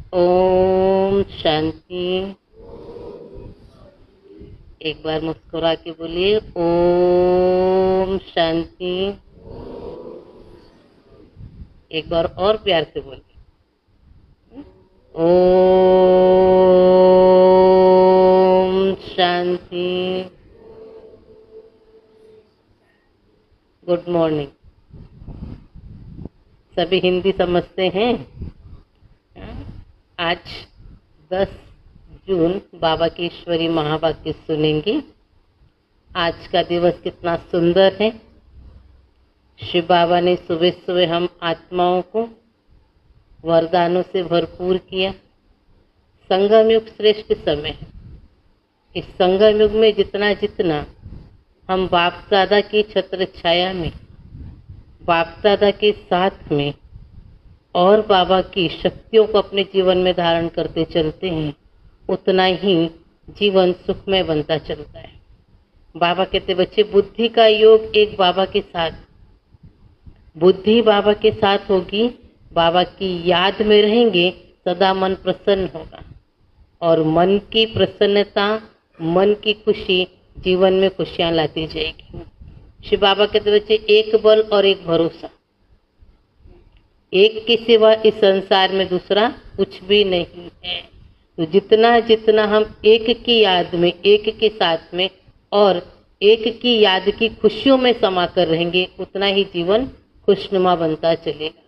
ओम शांति। एक बार मुस्कुरा के बोलिए ओम शांति। एक बार और प्यार से बोलिए ओम शांति। Good morning. सभी हिंदी समझते हैं? आज 10 जून बाबा की ईश्वरी महावाक्य सुनेंगे। आज का दिवस कितना सुंदर है। शिव बाबा ने सुबह सुबह हम आत्माओं को वरदानों से भरपूर किया। संगम युग श्रेष्ठ समय है। इस संगम युग में जितना जितना हम बाप दादा की छत्र छाया में, बाप दादा के साथ में और बाबा की शक्तियों को अपने जीवन में धारण करते चलते हैं, उतना ही जीवन सुखमय बनता चलता है। बाबा कहते बच्चे, बुद्धि का योग एक बाबा के साथ, बुद्धि बाबा के साथ होगी, बाबा की याद में रहेंगे, सदा मन प्रसन्न होगा और मन की प्रसन्नता, मन की खुशी जीवन में खुशियां लाती जाएगी। शिव बाबा कहते बच्चे, एक बल और एक भरोसा, एक के सिवा इस संसार में दूसरा कुछ भी नहीं है। तो जितना जितना हम एक की याद में, एक के साथ में और एक की याद की खुशियों में समा कर रहेंगे, उतना ही जीवन खुशनुमा बनता चलेगा।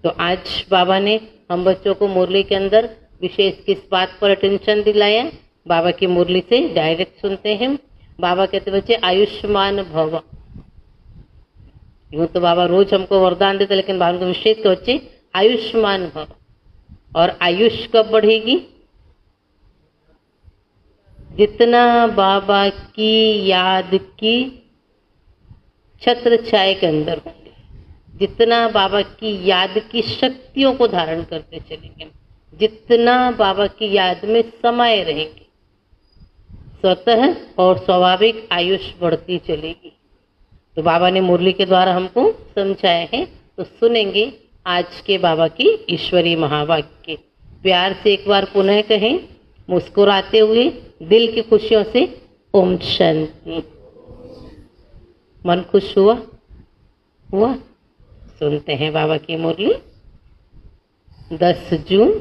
तो आज बाबा ने हम बच्चों को मुरली के अंदर विशेष किस बात पर अटेंशन दिलाया? बाबा की मुरली से डायरेक्ट सुनते हैं। बाबा कहते बच्चे, आयुष्मान भव। यूं तो बाबा रोज हमको वरदान देते, लेकिन बाबा को विशेष के बच्चे आयुष्मान भव। और आयुष कब बढ़ेगी? जितना बाबा की याद की छत्र छाया के अंदर होंगे, जितना बाबा की याद की शक्तियों को धारण करते चलेंगे, जितना बाबा की याद में समाये रहेंगे, स्वतः और स्वाभाविक आयुष बढ़ती चलेगी। तो बाबा ने मुरली के द्वारा हमको समझाया है, तो सुनेंगे आज के बाबा की ईश्वरी महावाक्य। प्यार से एक बार पुनः कहें, मुस्कुराते हुए, दिल की खुशियों से, ओम शांति। मन खुश हुआ? सुनते हैं बाबा की मुरली। 10 जून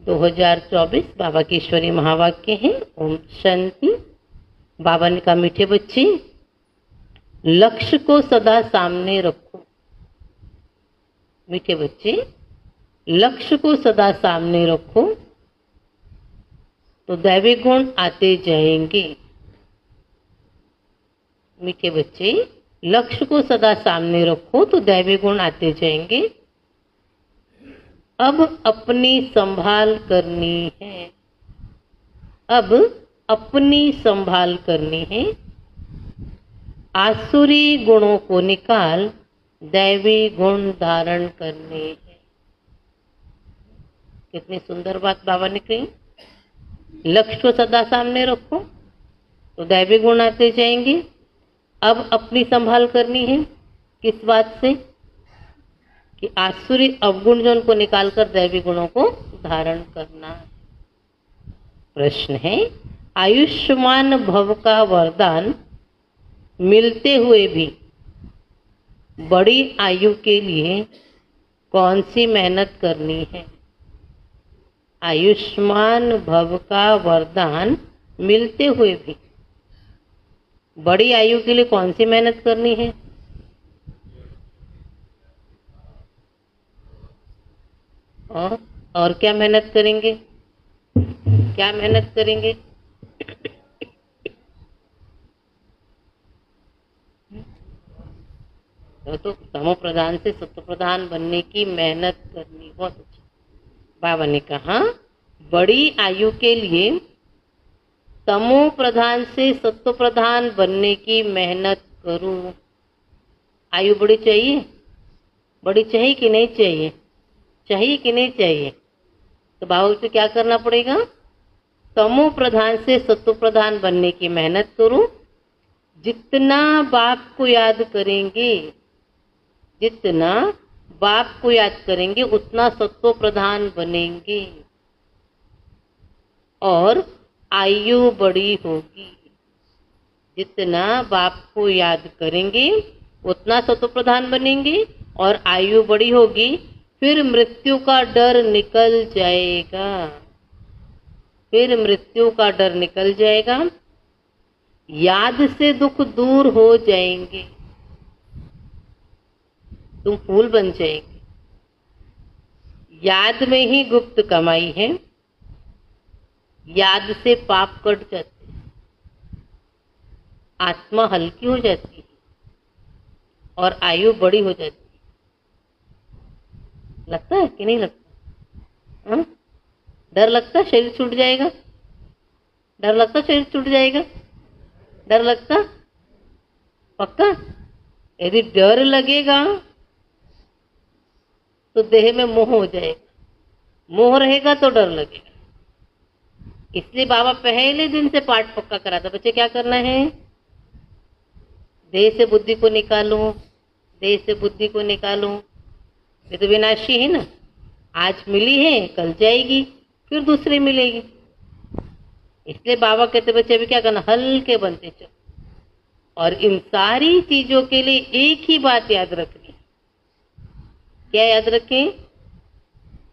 2024 बाबा की ईश्वरी महावाक्य है, ओम शांति। बाबा ने कहा, मीठे बच्चे, लक्ष्य को सदा सामने रखो। मीठे बच्चे, लक्ष्य को सदा सामने रखो तो दैवी गुण आते जाएंगे। मीठे बच्चे, लक्ष्य को सदा सामने रखो तो दैवी गुण आते जाएंगे। अब अपनी संभाल करनी है। अब अपनी संभाल करनी है। आसुरी गुणों को निकाल, दैवी गुण धारण करने हैं। कितनी सुंदर बात बाबा ने कही। लक्ष्य को सदा सामने रखो तो दैवी गुण आते जाएंगे। अब अपनी संभाल करनी है। किस बात से? कि आसुरी अवगुण जो उनको निकालकर दैवी गुणों को धारण करना। प्रश्न है, आयुष्मान भव का वरदान मिलते हुए भी बड़ी आयु के लिए कौन सी मेहनत करनी है? आयुष्मान भव का वरदान मिलते हुए भी बड़ी आयु के लिए कौन सी मेहनत करनी है? और क्या मेहनत करेंगे? क्या मेहनत करेंगे? तो तमो प्रधान से सत्व प्रधान बनने की मेहनत करनी। बहुत अच्छा। बाबा ने कहा, बड़ी आयु के लिए तमो प्रधान से सत्व प्रधान बनने की मेहनत करूं। आयु बड़ी चाहिए? बड़ी चाहिए कि नहीं चाहिए? चाहिए कि नहीं चाहिए? तो बाबा को क्या करना पड़ेगा? तमो प्रधान से सत्व प्रधान बनने की मेहनत करूं। जितना बाप को याद करेंगे, जितना बाप को याद करेंगे, उतना सत्व प्रधान बनेंगे। और आयु बड़ी होगी। जितना बाप को याद करेंगे उतना सतो प्रधान बनेंगे और आयु बड़ी होगी, फिर मृत्यु का डर निकल जाएगा। फिर मृत्यु का डर निकल जाएगा, याद से दुख दूर हो जाएंगे, तुम फूल बन जाएंगे। याद में ही गुप्त कमाई है, याद से पाप कट जाते हैं, आत्मा हल्की हो जाती है और आयु बड़ी हो जाती है। लगता है कि नहीं लगता? हाँ? डर लगता शरीर छूट जाएगा? डर लगता शरीर छूट जाएगा? डर लगता? पक्का? यदि डर लगेगा तो देह में मोह हो जाएगा, मोह रहेगा तो डर लगेगा। इसलिए बाबा पहले दिन से पाठ पक्का कराता, बच्चे क्या करना है? देह से बुद्धि को निकालो, देह से बुद्धि को निकालो। ये तो विनाशी है ना, आज मिली है कल जाएगी, फिर दूसरी मिलेगी। इसलिए बाबा कहते बच्चे अभी क्या करना, हल्के बनते चलो। और इन सारी चीजों के लिए एक ही बात याद रखनी। क्या याद रखें?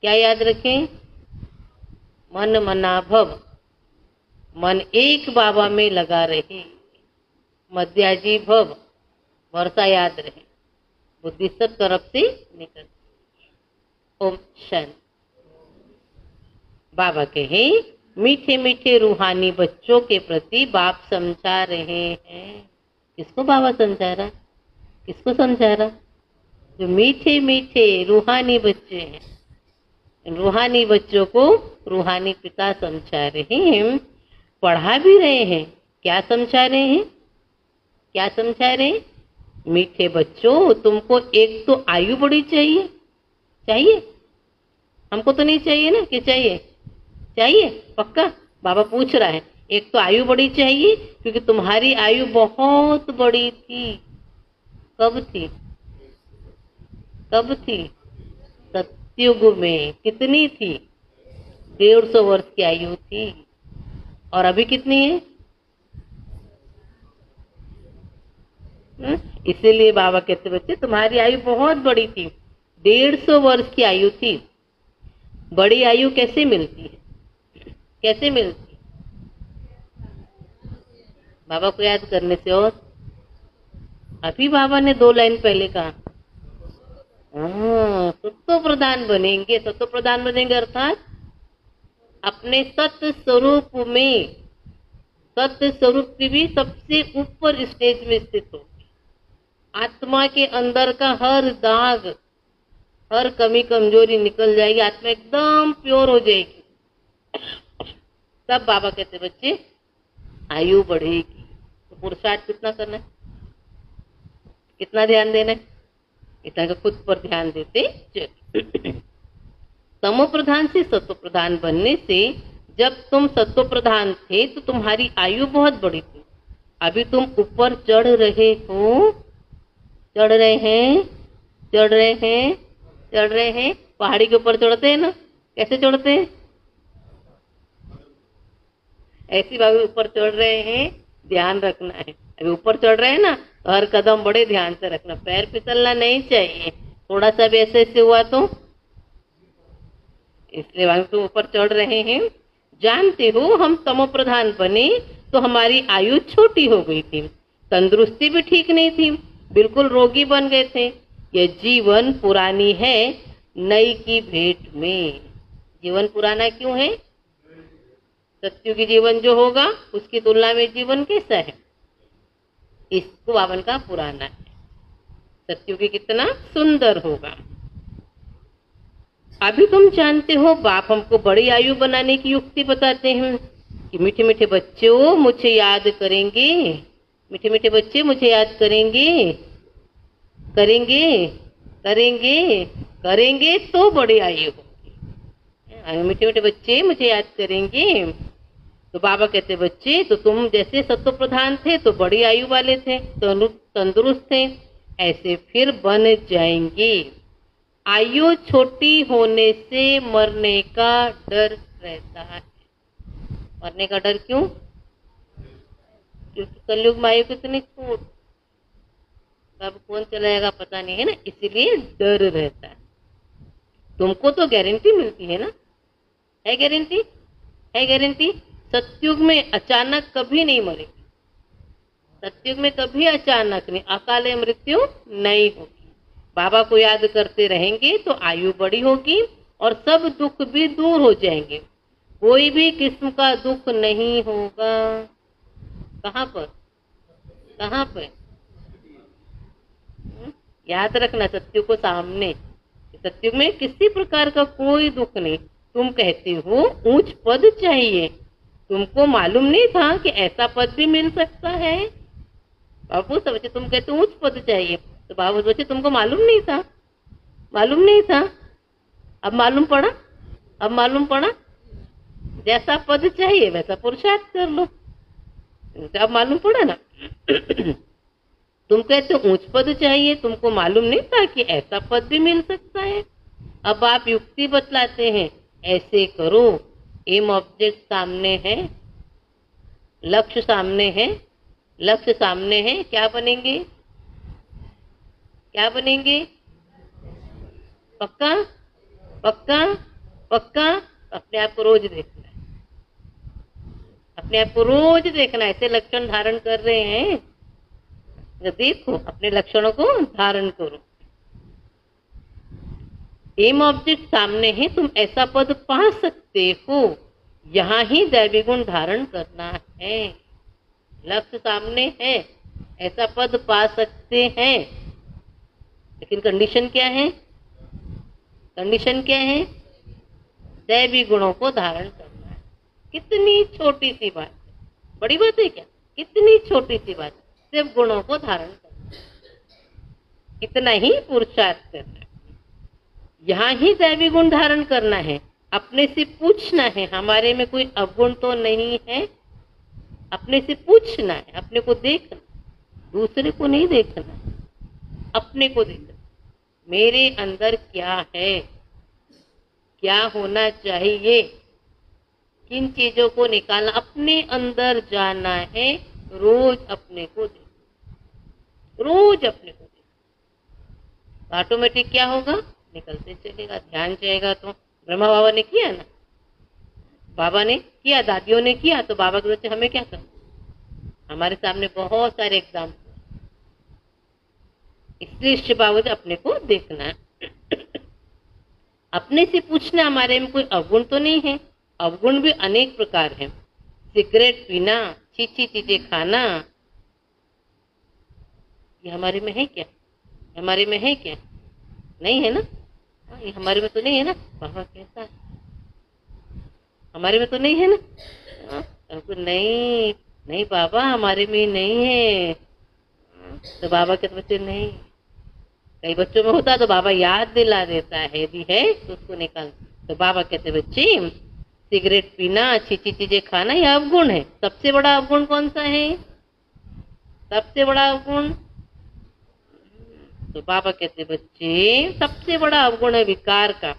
क्या याद रखें? मन मना भव, मन एक बाबा में लगा रहे। मध्याजी भव, वर्षा याद रहे, बुद्धि सब तरफ से निकल। ओम शांति। बाबा कहे मीठे मीठे रूहानी बच्चों के प्रति बाप समझा रहे हैं। किसको बाबा समझा रहा? किसको समझा रहा? जो मीठे मीठे रूहानी बच्चे हैं, इन रूहानी बच्चों को रूहानी पिता समझा रहे हैं, पढ़ा भी रहे हैं। क्या समझा रहे हैं? क्या समझा रहे हैं? मीठे बच्चों, तुमको एक तो आयु बड़ी चाहिए। चाहिए? हमको तो नहीं चाहिए ना, कि चाहिए? चाहिए पक्का? बाबा पूछ रहा है, एक तो आयु बड़ी चाहिए, क्योंकि तुम्हारी आयु बहुत बड़ी थी। कब थी? कब थी? सत्युग में। कितनी थी? 150 वर्ष की आयु थी। और अभी कितनी है? इसीलिए बाबा कहते बच्चे तुम्हारी आयु बहुत बड़ी थी, 150 वर्ष की आयु थी। बड़ी आयु कैसे मिलती है? कैसे मिलती है? बाबा को याद करने से। और अभी बाबा ने 2 लाइन पहले कहा, सत्व प्रधान बनेंगे। सत्व प्रधान बनेंगे अर्थात अपने सत्य स्वरूप में, सत्य स्वरूप की भी सबसे ऊपर स्टेज में स्थित हो। आत्मा के अंदर का हर दाग, हर कमी कमजोरी निकल जाएगी, आत्मा एकदम प्योर हो जाएगी। तब बाबा कहते बच्चे आयु बढ़ेगी। तो पुरुषार्थ कितना करना है? कितना ध्यान देना है? इतना खुद पर ध्यान देते चलिए। तमो प्रधान से सत्व प्रधान बनने से, जब तुम सत्व प्रधान थे तो तुम्हारी आयु बहुत बड़ी थी। अभी तुम ऊपर चढ़ रहे हो, चढ़ रहे हैं, चढ़ रहे हैं, चढ़ रहे हैं। पहाड़ी के ऊपर चढ़ते हैं ना, कैसे चढ़ते हैं? ऐसी बात ऊपर चढ़ रहे हैं, ध्यान रखना है। अभी ऊपर चढ़ रहे हैं ना, तो हर कदम बड़े ध्यान से रखना, पैर फिसलना नहीं चाहिए। थोड़ा सा भी ऐसे ऐसे हुआ तो, इसलिए वहां तुम ऊपर चढ़ रहे हैं। जानते हो हम तमो प्रधान बने तो हमारी आयु छोटी हो गई थी, तंदुरुस्ती भी ठीक नहीं थी, बिल्कुल रोगी बन गए थे। यह जीवन पुरानी है नई की भेंट में। जीवन पुराना क्यों है? सत्युगी जीवन जो होगा उसकी तुलना में जीवन कैसा है? इसको बावन का पुराना है। सत्युगी कितना सुंदर होगा। अभी तुम जानते हो बाप हमको बड़ी आयु बनाने की युक्ति बताते हैं कि मीठे मीठे बच्चों मुझे याद करेंगे, मीठे मीठे बच्चे मुझे याद करेंगे, करेंगे करेंगे करेंगे तो बड़ी आयु होगी। मीठे मीठे बच्चे मुझे याद करेंगे। तो बाबा कहते बच्चे, तो तुम जैसे सत्व प्रधान थे तो बड़ी आयु वाले थे, तो तंदुरुस्त थे, ऐसे फिर बन जाएंगे। आयु छोटी होने से मरने का डर रहता है। मरने का डर क्यों? क्योंकि कलयुग में आयु कितनी छोट, कब कौन चलाएगा पता नहीं है ना, इसीलिए डर रहता है। तुमको तो गारंटी मिलती है ना, है गारंटी, है गारंटी। सतयुग में अचानक कभी नहीं मरेगी, सतयुग में कभी अचानक नहीं, अकाले मृत्यु नहीं होगी। बाबा को याद करते रहेंगे तो आयु बड़ी होगी और सब दुख भी दूर हो जाएंगे, कोई भी किस्म का दुख नहीं होगा। कहाँ पर, कहाँ पर? याद रखना, सतयुग को सामने, सतयुग में किसी प्रकार का कोई दुख नहीं। तुम कहती हो ऊंच पद चाहिए, तुमको मालूम नहीं था कि ऐसा पद भी मिल सकता है? बाबू समझे, तुम कहते ऊंच पद चाहिए, तो बाबू सोचे तुमको मालूम नहीं था, मालूम नहीं था, अब मालूम पड़ा, अब मालूम पड़ा। जैसा पद चाहिए वैसा पुरुषार्थ कर लो, अब मालूम पड़ा ना। तुम कहते हो ऊंच पद चाहिए, तुमको मालूम नहीं था कि ऐसा पद भी मिल सकता है। अब आप युक्ति बतलाते हैं, ऐसे करो, एम ऑब्जेक्ट सामने है, लक्ष्य सामने है, लक्ष्य सामने है, क्या बनेंगे, क्या बनेंगे? पक्का, पक्का, पक्का। अपने आप को रोज देखना है, अपने आप को रोज देखना है। ऐसे लक्षण धारण कर रहे हैं, देखो अपने लक्षणों को धारण करो। एम ऑब्जेक्ट सामने है, तुम ऐसा पद पा सकते हो, यहाँ ही दैवी गुण धारण करना है। लक्ष्य सामने है, ऐसा पद पा सकते हैं, लेकिन कंडीशन क्या है, कंडीशन क्या है? दैवी गुणों को धारण करना है। कितनी छोटी सी बात है, बड़ी बात है क्या? कितनी छोटी सी बात, सिर्फ गुणों को धारण करना, इतना ही पुरुषार्थ करना है। यहाँ ही दैवी गुण धारण करना है। अपने से पूछना है, हमारे में कोई अवगुण तो नहीं है? अपने से पूछना है, अपने को देखना, दूसरे को नहीं देखना, अपने को देखना। मेरे अंदर क्या है, क्या होना चाहिए, किन चीजों को निकालना, अपने अंदर जाना है। रोज अपने को देखना, रोज अपने को देखना, ऑटोमेटिक क्या होगा, निकलते चलेगा, ध्यान जाएगा। तो ब्रह्मा बाबा ने किया ना, बाबा ने किया, दादियों ने किया, तो बाबा के बच्चे हमें क्या करना? हमारे सामने बहुत सारे एग्जाम्पल, इसलिए शिव बाबा से अपने को देखना है। अपने से पूछना, हमारे में कोई अवगुण तो नहीं है? अवगुण भी अनेक प्रकार हैं। सिगरेट पीना, छीछी चीजें खाना, ये हमारे में है क्या? हमारे में है क्या? नहीं है ना, ये हमारे में तो नहीं है ना। बाबा कैसा है, हमारे में तो नहीं है ना। नहीं नहीं बाबा, हमारे में नहीं है। तो बाबा के बच्चे नहीं, कई बच्चों में होता तो बाबा याद दिला देता है, यदि है तो उसको निकाल। तो बाबा कहते बच्चे, सिगरेट पीना, अच्छी चीजें खाना, यह अवगुण है। सबसे बड़ा अवगुण कौन सा है? सबसे बड़ा अवगुण, तो बाबा कहते बच्चे सबसे बड़ा अवगुण है विकार का,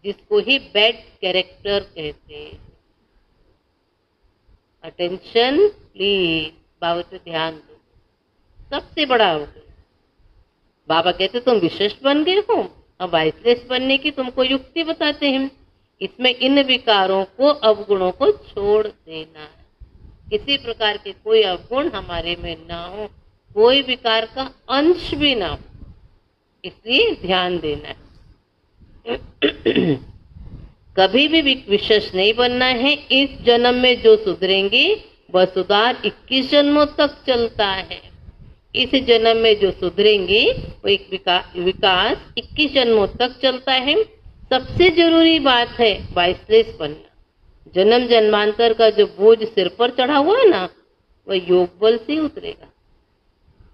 जिसको ही बैड कैरेक्टर कहते हैं। अटेंशन प्लीज, बाबा पे ध्यान दो। सबसे बड़ा अवगुण, बाबा कहते तुम विशिष्ट बन गए हो, अब वाइसलेस बनने की तुमको युक्ति बताते हैं। इसमें इन विकारों को, अवगुणों को छोड़ देना है। किसी प्रकार के कोई अवगुण हमारे में ना हो, कोई विकार का अंश भी ना हो, इसलिए ध्यान देना है। कभी भी विशेष नहीं बनना है। इस जन्म में जो सुधरेंगे वह सुधार 21 जन्मों तक चलता है। इस जन्म में जो सुधरेंगे वो एक विकास 21 जन्मों तक चलता है। सबसे जरूरी बात है वाइसलेस बनना। जन्म जन्मांतर का जो बोझ सिर पर चढ़ा हुआ है ना, वह योग बल से उतरेगा।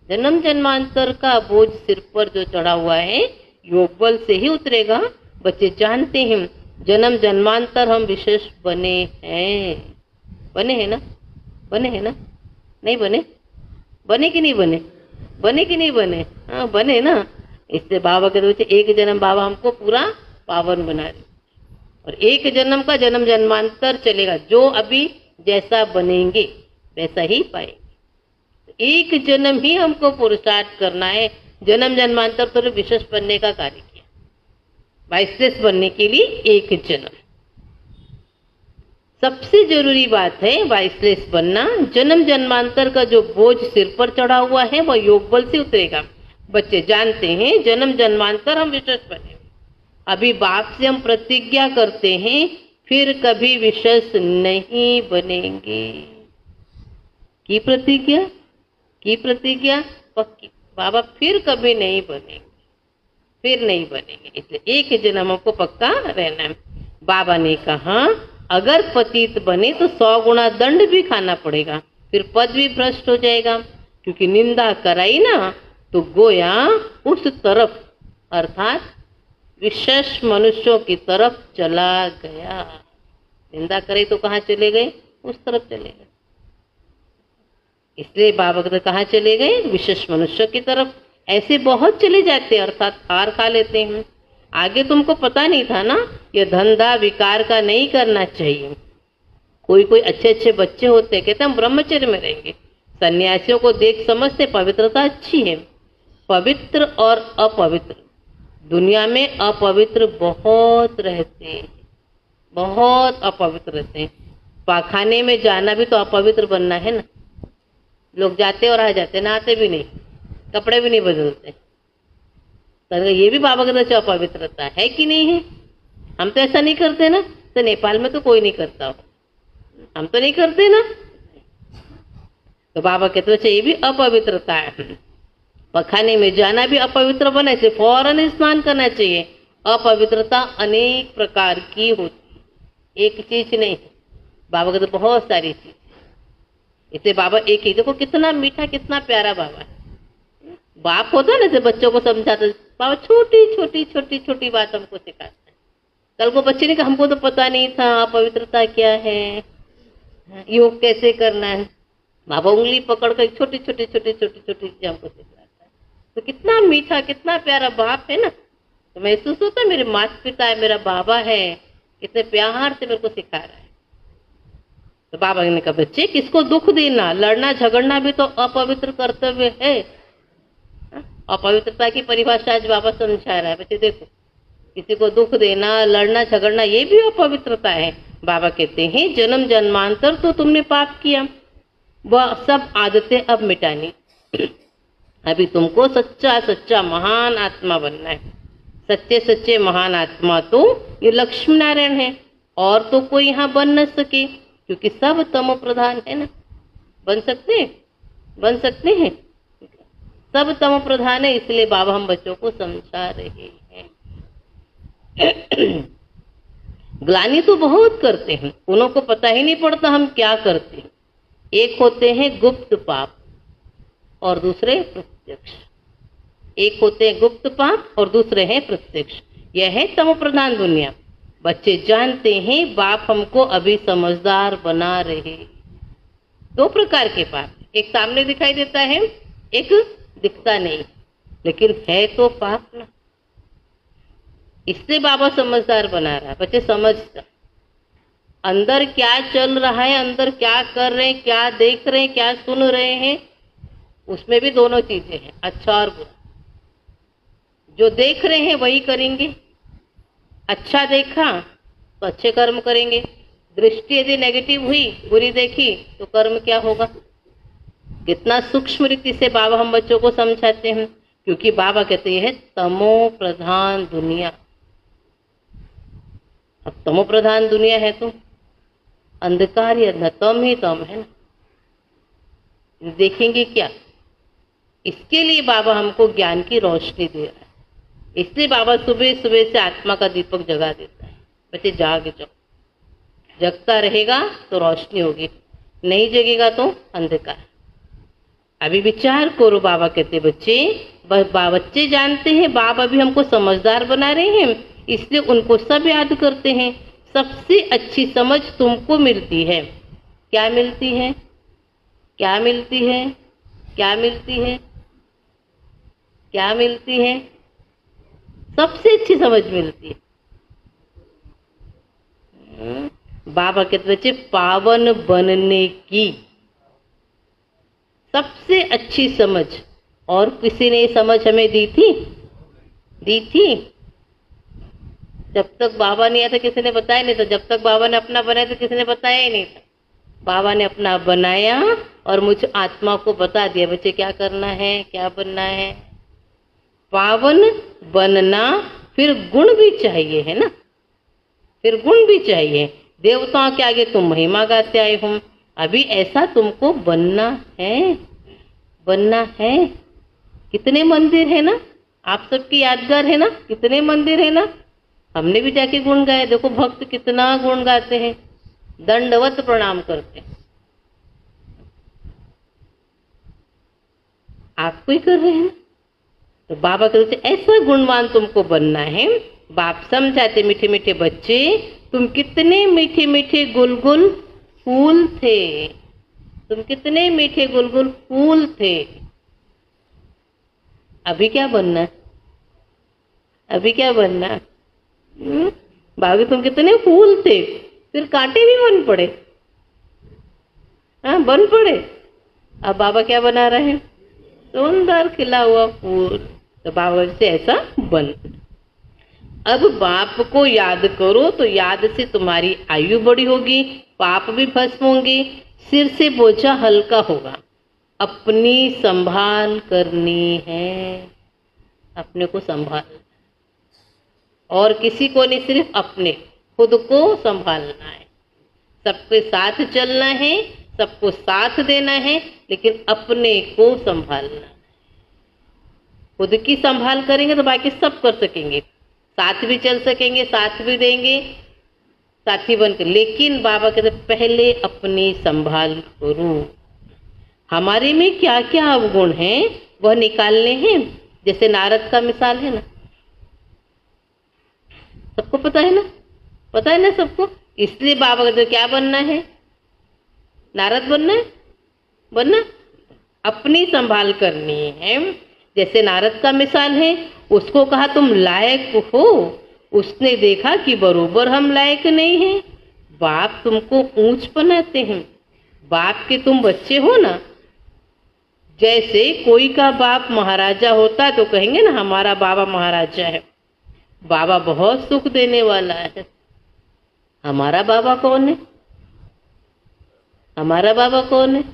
जन्म जन्मांतर का बोझ सिर पर जो चढ़ा हुआ है, योग बल से ही उतरेगा। बच्चे जानते हैं जन्म जन्मांतर हम विशेष बने हैं। बने हैं ना, बने हैं ना, नहीं बने? बने कि नहीं बने? बने कि नहीं बने? हाँ बने ना। इससे बाबा के बच्चे एक जन्म बाबा हमको पूरा पावन बना रहे, और एक जन्म का जन्म जन्मांतर चलेगा। जो अभी जैसा बनेंगे वैसा ही पाएंगे। एक जन्म ही हमको पुरुषार्थ करना है, जन्म जन्मांतर तो विशेष बनने का कार्य किया, वाइसलेस बनने के लिए एक जन्म। सबसे जरूरी बात है वाइसलेस बनना। जन्म जन्मांतर का जो बोझ सिर पर चढ़ा हुआ है वह योग बल से उतरेगा। बच्चे जानते हैं जन्म जन्मांतर हम विशेष बने, अभी बाप से हम प्रतिज्ञा करते हैं फिर कभी विशेष नहीं बनेंगे। की प्रतिज्ञा पक्की, बाबा फिर कभी नहीं बनेंगे, फिर नहीं बनेंगे। इसलिए एक जन्म को पक्का रहना है। बाबा ने कहा अगर पतित बने तो 100 गुना दंड भी खाना पड़ेगा, फिर पद भी भ्रष्ट हो जाएगा, क्योंकि निंदा कराई ना तो गोया उस तरफ अर्थात विशेष मनुष्यों की तरफ चला गया। निंदा करे तो कहाँ चले गए? उस तरफ चले गए। इसलिए बाबा कहते कहाँ चले गए? विशेष मनुष्य की तरफ। ऐसे बहुत चले जाते हैं, अर्थात हार खा लेते हैं। आगे तुमको पता नहीं था ना, ये धंधा विकार का नहीं करना चाहिए। कोई कोई अच्छे अच्छे बच्चे होते हैं, कहते हम ब्रह्मचर्य में रहेंगे। सन्यासियों को देख समझते पवित्रता अच्छी है। पवित्र और अपवित्र, दुनिया में अपवित्र बहुत रहते हैं, बहुत अपवित्र रहते हैं। पाखाने में जाना भी तो अपवित्र बनना है ना। लोग जाते और आ जाते, नहाते भी नहीं, कपड़े भी नहीं बदलते। तो ये भी बाबा का अपवित्रता है कि नहीं है? हम तो ऐसा नहीं करते ना। तो नेपाल में तो कोई नहीं करता हो, हम तो नहीं करते ना। तो बाबा कहते हैं ये भी अपवित्रता है। पखाने में जाना भी अपवित्र बना, इसलिए फौरन स्नान करना चाहिए। अपवित्रता अनेक प्रकार की होती, एक चीज नहीं। बाबा कहते बहुत सारी चीज। इसलिए बाबा एक ही, देखो कितना मीठा कितना प्यारा बाबा है। बाप होता है ना जो बच्चों को समझाता, बाबा छोटी छोटी छोटी छोटी बात हमको सिखाता है। कल को बच्चे ने कहा हमको तो पता नहीं था अपवित्रता क्या है, योग कैसे करना है। बाबा उंगली पकड़ कर छोटी छोटी छोटी छोटी छोटी चीजें हमको सिखाता है। तो कितना मीठा कितना प्यारा बाप है ना। तो महसूस होता है मेरे माता पिता है, मेरा बाबा है, कितने प्यार से मेरे को सिखा रहा है। तो बाबा ने कहा बच्चे किसको दुख देना, लड़ना झगड़ना भी तो अपवित्र कर्तव्य है। अपवित्रता की परिभाषा आज बाबा समझा रहा है। बच्चे देखो, किसी को दुख देना, लड़ना झगड़ना ये भी अपवित्रता है। बाबा कहते हैं जन्म जन्मांतर तो तुमने पाप किया, वह सब आदतें अब मिटानी। अभी तुमको सच्चा सच्चा महान आत्मा बनना है। सच्चे सच्चे महान आत्मा तो ये लक्ष्मी नारायण है, और तो कोई यहाँ बन न सके, क्योंकि सब तमो प्रधान है ना। बन सकते हैं सब तमो प्रधान है। इसलिए बाबा हम बच्चों को समझा रहे हैं। ग्लानि तो बहुत करते हैं, उन्हों को पता ही नहीं पड़ता हम क्या करते हैं। एक होते हैं गुप्त पाप और दूसरे प्रत्यक्ष। एक होते हैं गुप्त पाप और दूसरे हैं प्रत्यक्ष। यह है तमो प्रधान दुनिया। बच्चे जानते हैं बाप हमको अभी समझदार बना रहे। 2 प्रकार के पाप, एक सामने दिखाई देता है, एक दिखता नहीं, लेकिन है तो पाप ना। इससे बाबा समझदार बना रहा है। बच्चे समझता अंदर क्या चल रहा है, अंदर क्या कर रहे हैं, क्या देख रहे हैं, क्या सुन रहे हैं, उसमें भी दोनों चीजें हैं, अच्छा और बुरा। जो देख रहे हैं वही करेंगे। अच्छा देखा तो अच्छे कर्म करेंगे, दृष्टि यदि नेगेटिव हुई, बुरी देखी, तो कर्म क्या होगा। कितना सूक्ष्म रीति से बाबा हम बच्चों को समझाते हैं, क्योंकि बाबा कहते हैं तमो प्रधान दुनिया। अब तमो प्रधान दुनिया है तो अंधकार ही अंधा, तम ही तम है ना। देखेंगे क्या? इसके लिए बाबा हमको ज्ञान की रोशनी दे रहा है। इसलिए बाबा सुबह सुबह से आत्मा का दीपक जगा देता है। बच्चे जाग जाओ, जगता रहेगा तो रोशनी होगी, नहीं जगेगा तो अंधकार। अभी विचार करो, बाबा कहते बच्चे जानते हैं बाबा भी हमको समझदार बना रहे हैं, इसलिए उनको सब याद करते हैं। सबसे अच्छी समझ तुमको मिलती है। क्या मिलती है? क्या मिलती है? क्या मिलती है? क्या मिलती है? सबसे अच्छी समझ मिलती है। बाबा कहते बच्चे पावन बनने की सबसे अच्छी समझ और किसी ने समझ हमें दी थी? जब तक बाबा नहीं आया था किसी ने बताया नहीं था। जब तक बाबा ने अपना बनाया तो किसी ने बताया ही नहीं था। बाबा ने अपना बनाया और मुझ आत्मा को बता दिया बच्चे क्या करना है, क्या बनना है। पावन बनना, फिर गुण भी चाहिए, है ना, फिर गुण भी चाहिए। देवताओं के आगे तुम महिमा गाते आए हो, अभी ऐसा तुमको बनना है, बनना है। कितने मंदिर है ना, आप सबकी यादगार है ना, कितने मंदिर है ना। हमने भी जाके गुण गाए। देखो भक्त कितना गुण गाते हैं, दंडवत प्रणाम करते हैं। आपको ही कर रहे हैं ना। तो बाबा कहते ऐसा गुणवान तुमको बनना है। बाप समझाते मीठे मीठे बच्चे तुम कितने मीठे मीठे गुलगुल फूल थे, तुम कितने मीठे गुलगुल फूल थे। अभी क्या बनना है, अभी क्या बनना है? बाबा तुम कितने फूल थे, फिर कांटे भी बन पड़े, हाँ बन पड़े। अब बाबा क्या बना रहे हैं? सुंदर खिला हुआ फूल। तो बाबा से ऐसा बन। अब बाप को याद करो तो याद से तुम्हारी आयु बड़ी होगी, पाप भी भस्म होंगे, सिर से बोझा हल्का होगा। अपनी संभाल करनी है, अपने को संभाल, और किसी को नहीं, सिर्फ अपने खुद को संभालना है। सबके साथ चलना है, सबको साथ देना है, लेकिन अपने को संभालना है। खुद की संभाल करेंगे तो बाकी सब कर सकेंगे, साथ भी चल सकेंगे, साथ भी देंगे, साथी बनकर। लेकिन बाबा कहते पहले अपनी संभाल करो। हमारे में क्या क्या अवगुण हैं वह निकालने हैं। जैसे नारद का मिसाल है ना, सबको पता है ना, पता है ना सबको। इसलिए बाबा कहते क्या बनना है, नारद बनना है, बनना, अपनी संभाल करनी है। जैसे नारद का मिसाल है, उसको कहा तुम लायक हो, उसने देखा कि बरोबर हम लायक नहीं हैं। बाप तुमको ऊंच बनाते हैं, बाप के तुम बच्चे हो ना। जैसे कोई का बाप महाराजा होता तो कहेंगे ना हमारा बाबा महाराजा है, बाबा बहुत सुख देने वाला है। हमारा बाबा कौन है, हमारा बाबा कौन है,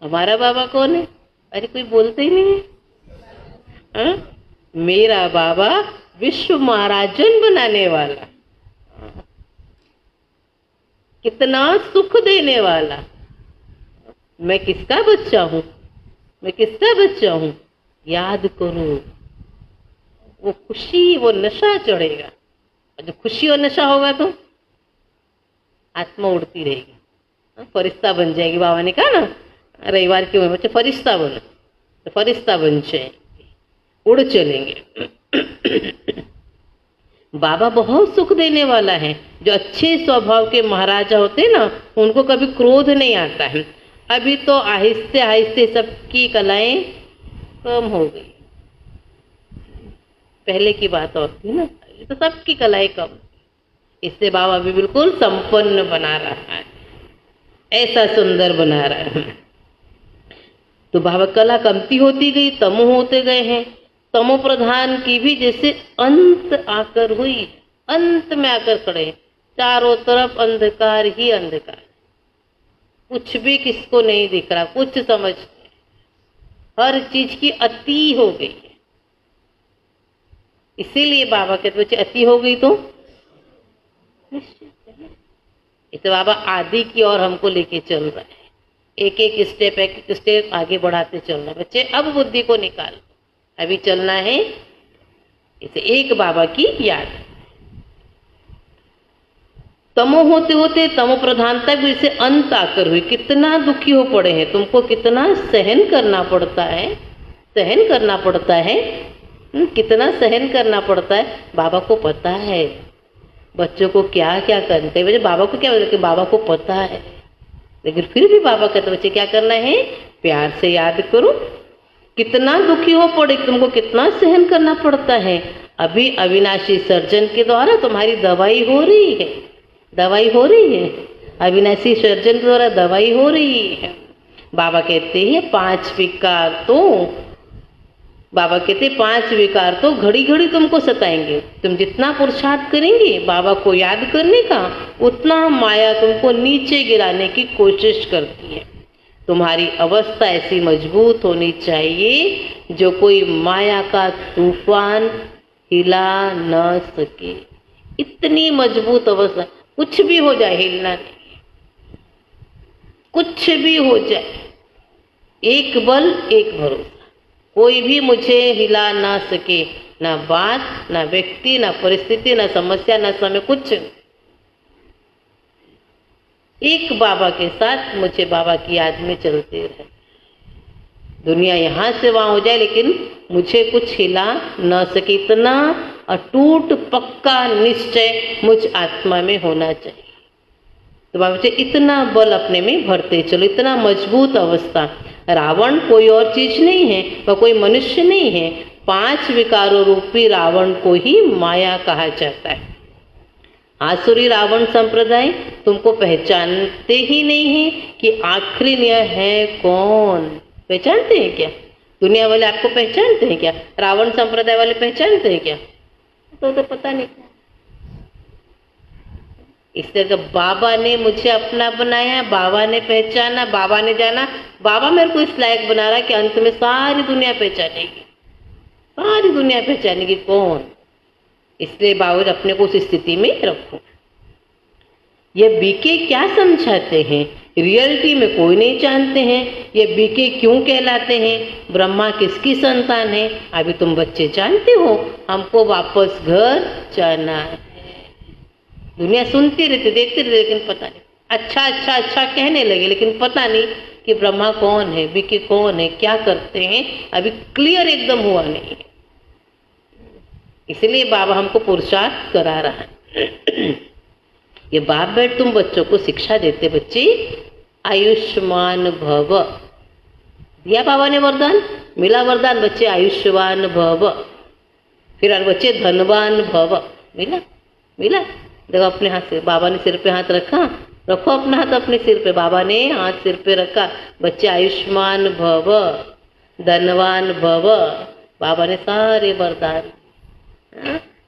हमारा बाबा कौन है? अरे कोई बोलते ही नहीं है। मेरा बाबा विश्व महाराजन बनाने वाला, कितना सुख देने वाला। मैं किसका बच्चा हूं, मैं किसका बच्चा हूं? याद करो, वो खुशी, वो नशा चढ़ेगा। और जब खुशी और नशा होगा तो आत्मा उड़ती रहेगी, फरिश्ता बन जाएगी। बाबा ने कहा ना रविवार के बच्चे फरिश्ता बनो, तो फरिश्ता बन जाएंगे, उड़ चलेंगे। बाबा बहुत सुख देने वाला है। जो अच्छे स्वभाव के महाराजा होते हैं ना, उनको कभी क्रोध नहीं आता है। अभी तो आहिस्ते आहिस्ते सबकी कलाएं कम हो गई, पहले की बात और थी ना, तो सबकी कलाएं कम। इससे बाबा भी बिल्कुल संपन्न बना रहा है, ऐसा सुंदर बना रहा है। तो बाबा कला कमती होती गई, तमो होते गए हैं। तमो प्रधान की भी जैसे अंत आकर हुई, अंत में आकर खड़े, चारों तरफ अंधकार ही अंधकार, कुछ भी किसको नहीं दिख रहा, कुछ समझ नहीं, हर चीज की अति हो गई है। इसीलिए बाबा कहते बच्चे अति हो गई तो इसे बाबा आदि की ओर हमको लेके चल रहा है, एक एक स्टेप आगे बढ़ाते चलना। बच्चे अब बुद्धि को निकाल, अभी चलना है इसे एक बाबा की याद। तमो होते होते तमो प्रधानता भी इसे अंत आकर हुई। कितना दुखी हो पड़े हैं, तुमको कितना सहन करना पड़ता है, सहन करना पड़ता है, कितना सहन करना पड़ता है। बाबा को पता है बच्चों को क्या क्या करते हैं। बाबा को क्या बोलते, बाबा को पता है, लेकिन फिर भी बाबा कहते बच्चे क्या करना है, प्यार से याद करो। कितना दुखी हो पड़े, तुमको कितना सहन करना पड़ता है। अभी अविनाशी सर्जन के द्वारा तुम्हारी दवाई हो रही है, दवाई हो रही है, अविनाशी सर्जन द्वारा दवाई हो रही है। बाबा कहते हैं 5 विकार तो, बाबा कहते 5 विकार तो घड़ी घड़ी तुमको सताएंगे। तुम जितना पुरुषार्थ करेंगे बाबा को याद करने का, उतना माया तुमको नीचे गिराने की कोशिश करती है। तुम्हारी अवस्था ऐसी मजबूत होनी चाहिए जो कोई माया का तूफान हिला न सके। इतनी मजबूत अवस्था, कुछ भी हो जाए हिलना नहीं, कुछ भी हो जाए, एक बल एक भरोसा, कोई भी मुझे हिला ना सके, ना बात, ना व्यक्ति, ना परिस्थिति, ना समस्या, ना समय, कुछ। एक बाबा के साथ मुझे बाबा की याद में चलते रहे। दुनिया यहाँ से वहाँ हो जाए लेकिन मुझे कुछ हिला न सके, इतना अटूट पक्का निश्चय मुझ आत्मा में होना चाहिए। तो बाबा मुझे इतना बल अपने में भरते चलो, इतना मजबूत अवस्था। रावण कोई और चीज नहीं है, वह कोई मनुष्य नहीं है। 5 विकारों रूपी रावण को ही माया कहा जाता है। आसुरी रावण संप्रदाय तुमको पहचानते ही नहीं है कि आखिरी न्याय है कौन। पहचानते हैं क्या? दुनिया वाले आपको पहचानते हैं क्या? रावण संप्रदाय वाले पहचानते हैं क्या? तो पता नहीं। इस तरह बाबा ने मुझे अपना बनाया, बाबा ने पहचाना, बाबा ने जाना, बाबा मेरे को इस लायक बना रहा है कि अंत में सारी दुनिया पहचानेगी, सारी दुनिया पहचानेगी कौन। इसलिए बाबा अपने को उस स्थिति में रखो। ये बीके क्या समझाते हैं? रियलिटी में कोई नहीं जानते हैं ये बीके क्यों कहलाते हैं, ब्रह्मा किसकी संतान है। अभी तुम बच्चे जानते हो, हमको वापस घर जाना है। दुनिया सुनती रहती, देखती रहती, लेकिन पता नहीं, अच्छा अच्छा अच्छा कहने लगे, लेकिन पता नहीं कि ब्रह्मा कौन है, बीके कौन है, क्या करते हैं, अभी क्लियर एकदम हुआ नहीं है। इसलिए बाबा हमको पुरुषार्थ करा रहा है। ये बाप बैठ तुम बच्चों को शिक्षा देते, बच्चे आयुष्मान भव, दिया बाबा ने वरदान, मिला वरदान, बच्चे आयुष्मान भव। फिर बच्चे धनवान भव, मिला मिला। देखो अपने हाथ से, बाबा ने सिर पे हाथ रखा, रखो अपना हाथ अपने सिर पे, बाबा ने हाथ सिर पे रखा, बच्चे आयुष्मान भव, धनवान भव। बाबा ने सारे वरदान,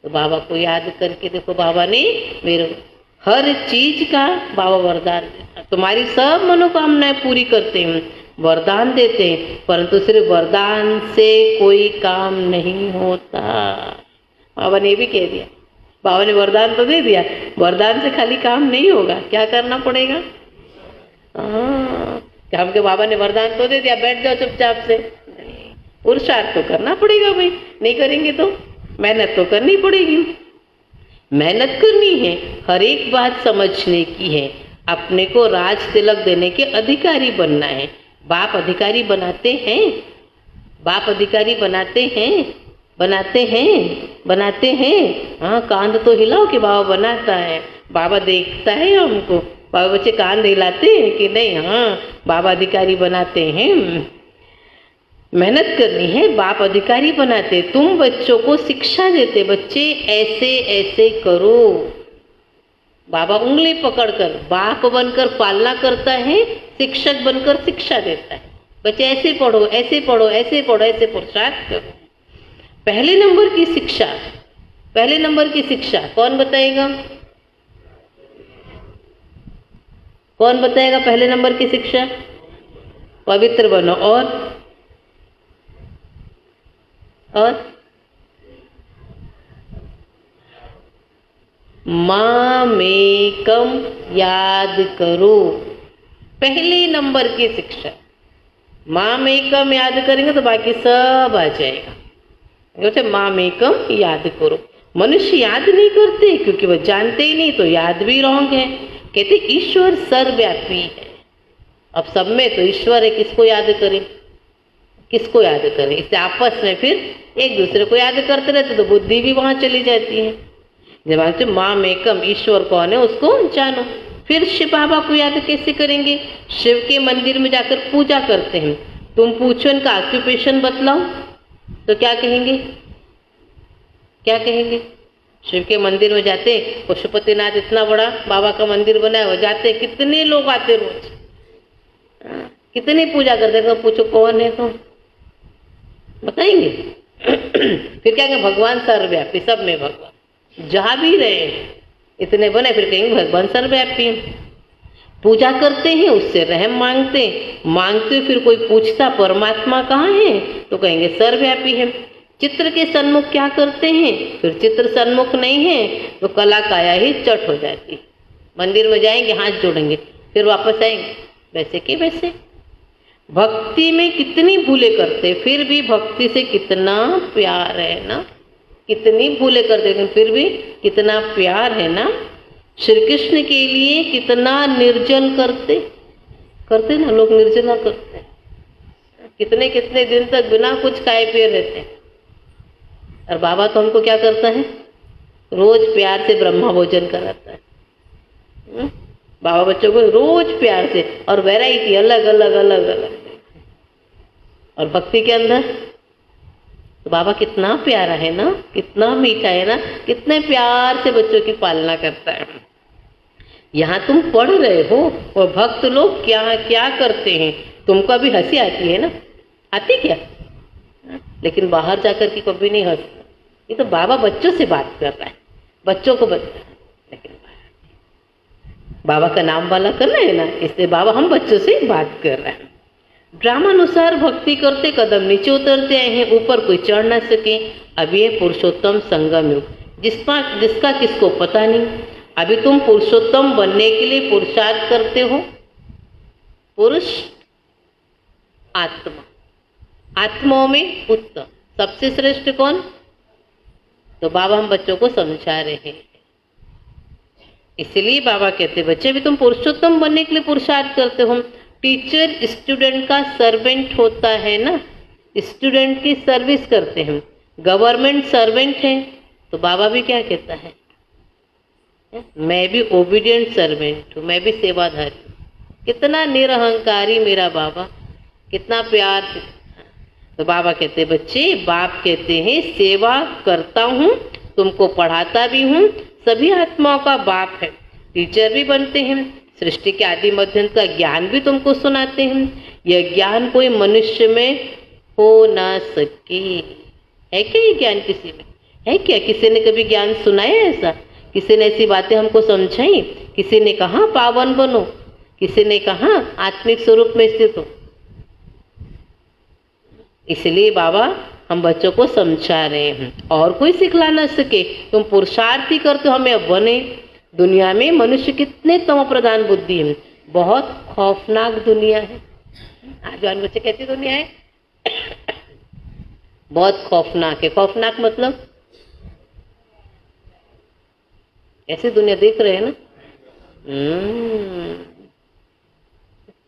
तो बाबा को याद करके देखो, बाबा ने मेरे हर चीज का बाबा वरदान देता। तुम्हारी सब मनोकामनाएं पूरी करते हैं, वरदान देते हैं, परंतु सिर्फ वरदान से कोई काम नहीं होता। बाबा ने भी कह दिया, बाबा ने वरदान तो दे दिया, वरदान से खाली काम नहीं होगा, क्या करना पड़ेगा? क्या हमके बाबा ने वरदान तो दे दिया, बैठ जाओ चुपचाप से? पुरुषार्थ तो करना पड़ेगा भाई, नहीं करेंगे तो मेहनत तो करनी पड़ेगी। मेहनत करनी है, हर एक बात समझने की है, अपने को राज तिलक देने के अधिकारी बनना है। बाप अधिकारी बनाते हैं, बाप अधिकारी बनाते हैं, बनाते हैं, बनाते हैं। हाँ, कांध तो हिलाओ कि बाबा बनाता है, बाबा देखता है हमको। बाबा बच्चे कांध हिलाते हैं कि नहीं? हाँ, बाबा अधिकारी बनाते हैं। मेहनत करनी है, बाप अधिकारी बनाते, तुम बच्चों को शिक्षा देते, बच्चे ऐसे ऐसे करो। बाबा उंगली पकड़कर बाप बनकर पालना करता है, शिक्षक बनकर शिक्षा देता है। बच्चे ऐसे पढ़ो, ऐसे पढ़ो, ऐसे पढ़ो, ऐसे पुरुषार्थ करो। पहले नंबर की शिक्षा, पहले नंबर की शिक्षा कौन बताएगा? कौन बताएगा पहले नंबर की शिक्षा? पवित्र बनो। और मामेकम याद करो, पहले नंबर की शिक्षा। मामेकम याद करेंगे तो बाकी सब आ जाएगा। जैसे मामेकम याद करो, मनुष्य याद नहीं करते क्योंकि वह जानते ही नहीं, तो याद भी रॉन्ग है। कहते ईश्वर सर्वव्यापी है, अब सब में तो ईश्वर है, किसको याद करें, किसको याद करें? इससे आपस में फिर एक दूसरे को याद करते रहते तो बुद्धि भी वहां चली जाती है। जब मामेकम ईश्वर कौन है उसको जानो। फिर शिव बाबा को याद कैसे करेंगे? शिव के मंदिर में जाकर पूजा करते हैं, तुम पूछो इनका ऑक्यूपेशन बतलाओ तो क्या कहेंगे? क्या कहेंगे? शिव के मंदिर में जाते, पशुपतिनाथ इतना बड़ा बाबा का मंदिर बनाया हो, जाते कितने लोग आते रोज, कितनी पूजा करते। तो पूछो कौन है तो बताएंगे। फिर क्या कहेंगे भगवान सर्वव्यापी, सब में भगवान, जहां भी रहे इतने बने, फिर कहेंगे भगवान सर्वव्यापी। पूजा करते हैं, उससे रहम मांगते मांगते, फिर कोई पूछता परमात्मा कहाँ है तो कहेंगे सर्वव्यापी है। चित्र के सन्मुख क्या करते हैं, फिर चित्र सन्मुख नहीं है तो कला काया ही चट हो जाती। मंदिर में जाएंगे, हाथ जोड़ेंगे, फिर वापस आएंगे वैसे के वैसे। भक्ति में कितनी भूलें करते, फिर भी भक्ति से कितना प्यार है ना, कितनी भूलें करते लेकिन फिर भी कितना प्यार है ना। श्री कृष्ण के लिए कितना निर्जल करते करते ना, लोग निर्जला करते, कितने कितने दिन तक बिना कुछ खाए पिए रहते हैं। और बाबा तो हमको क्या करता है, रोज प्यार से ब्रह्मा भोजन कराता है। बाबा बच्चों को रोज प्यार से, और वैरायटी अलग अलग अलग अलग। और भक्ति के अंदर तो बाबा कितना प्यारा है ना, कितना मीठा है ना, कितने प्यार से बच्चों की पालना करता है। यहाँ तुम पढ़ रहे हो और भक्त लोग क्या क्या करते हैं, तुमको अभी हंसी आती है ना, आती क्या, लेकिन बाहर जाकर के कभी नहीं हंसता। ये तो बाबा बच्चों से बात कर रहा है, बच्चों को बता, लेकिन बाबा का नाम वाला करना है ना, इसलिए बाबा हम बच्चों से बात कर रहे हैं। ड्रामानुसार भक्ति करते कदम नीचे उतरते आए हैं, ऊपर कोई चढ़ ना सके। अब ये पुरुषोत्तम संगम युग, जिसका किसको पता नहीं। अभी तुम पुरुषोत्तम बनने के लिए पुरुषार्थ करते हो। पुरुष आत्मा, आत्माओं में उत्तम, सबसे श्रेष्ठ कौन, तो बाबा हम बच्चों को समझा रहे हैं। इसलिए बाबा कहते बच्चे अभी तुम पुरुषोत्तम बनने के लिए पुरुषार्थ करते हो। टीचर स्टूडेंट का सर्वेंट होता है ना, स्टूडेंट की सर्विस करते हैं। गवर्नमेंट सर्वेंट है तो बाबा भी क्या कहता है, मैं भी ओबीडियंट सर्वेंट हूँ, मैं भी सेवाधारी हूँ। कितना निरहंकारी मेरा बाबा, कितना प्यार। तो बाबा कहते बच्चे, बाप कहते हैं सेवा करता हूँ, तुमको पढ़ाता भी हूँ, सभी आत्माओं का बाप है। टीचर भी बनते हैं, सृष्टि के आदि मध्य का ज्ञान भी तुमको सुनाते हैं। यह ज्ञान कोई मनुष्य में हो ना सके। है क्या ये ज्ञान किसी में, है क्या किसी ने कभी ज्ञान सुनाया ऐसा, किसी ने ऐसी बातें हमको समझाई, किसी ने कहा पावन बनो, किसी ने कहा आत्मिक स्वरूप में स्थित हो। इसलिए बाबा हम बच्चों को समझा रहे हैं, और कोई सिखला ना सके। तुम पुरुषार्थ ही करते हो हमें बने। दुनिया में मनुष्य कितने तमो प्रधान बुद्धि है, बहुत खौफनाक दुनिया है। आज वाले बच्चे कैसी दुनिया है, बहुत खौफनाक है। खौफनाक मतलब ऐसी दुनिया देख रहे हैं ना।